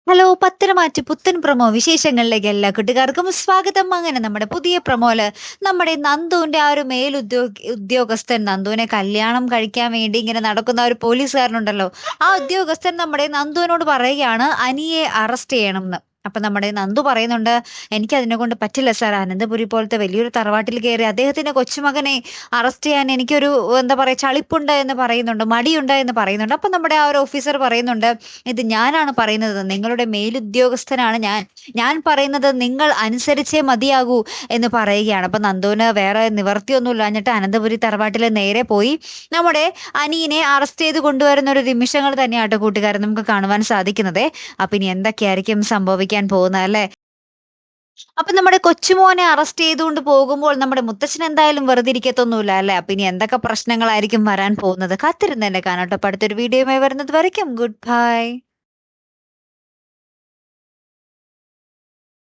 Hello Patharamattu പുത്തൻ promo വിശേഷങ്ങളിലേക്ക് എല്ലാ കുട്ടികാർക്കും സ്വാഗതം. അങ്ങനെ നമ്മുടെ പുതിയ പ്രൊമോല് നമ്മുടെ നന്ദുവിന്റെ ആ ഒരു ഉദ്യോഗസ്ഥൻ നന്ദുവിനെ കല്യാണം കഴിക്കാൻ വേണ്ടി ഇങ്ങനെ നടക്കുന്ന ഒരു പോലീസുകാരനുണ്ടല്ലോ, ആ ഉദ്യോഗസ്ഥൻ നമ്മുടെ നന്ദുവിനോട് പറയുകയാണ് അനിയെ അറസ്റ്റ് ചെയ്യണം എന്ന്. അപ്പൊ നമ്മുടെ നന്ദു പറയുന്നുണ്ട്, എനിക്ക് അതിനെ കൊണ്ട് പറ്റില്ല സാർ. അനന്തപുരി പോലത്തെ വലിയൊരു തറവാട്ടിൽ കയറി അദ്ദേഹത്തിന്റെ കൊച്ചുമകനെ അറസ്റ്റ് ചെയ്യാൻ എനിക്കൊരു എന്താ പറയാ ചളിപ്പുണ്ട് എന്ന് പറയുന്നുണ്ട്, മടിയുണ്ട് എന്ന് പറയുന്നുണ്ട്. അപ്പൊ നമ്മുടെ ആ ഒരു ഓഫീസർ പറയുന്നുണ്ട്, ഇത് ഞാനാണ് പറയുന്നത്, നിങ്ങളുടെ മേലുദ്യോഗസ്ഥനാണ് ഞാൻ. ഞാൻ പറയുന്നത് നിങ്ങൾ അനുസരിച്ചേ മതിയാകൂ എന്ന് പറയുകയാണ്. അപ്പൊ നന്ദുവിന് വേറെ നിവർത്തിയൊന്നുമില്ല. എന്നിട്ട് അനന്തപുരി തറവാട്ടിൽ നേരെ പോയി നമ്മുടെ അനിയനെ അറസ്റ്റ് ചെയ്ത് കൊണ്ടുവരുന്ന ഒരു നിമിഷങ്ങൾ തന്നെയാട്ടോ കൂട്ടുകാരൻ നമുക്ക് കാണുവാൻ സാധിക്കുന്നത്. അപ്പൊ ഇനി എന്തൊക്കെയായിരിക്കും സംഭവിക്കാൻ പോകുന്നത് അല്ലെ? അപ്പൊ നമ്മുടെ കൊച്ചുമോനെ അറസ്റ്റ് ചെയ്തുകൊണ്ട് പോകുമ്പോൾ നമ്മുടെ മുത്തച്ഛൻ എന്തായാലും വെറുതെ ഇരിക്കത്തൊന്നുമില്ല അല്ലെ? അപ്പൊ ഇനി എന്തൊക്കെ പ്രശ്നങ്ങളായിരിക്കും വരാൻ പോകുന്നത്? കാത്തിരുന്ന് തന്നെ കാണാട്ടോ. അപ്പൊ അടുത്തൊരു വീഡിയോയുമായി വരുന്നത് വരയ്ക്കും ഗുഡ് ബൈ.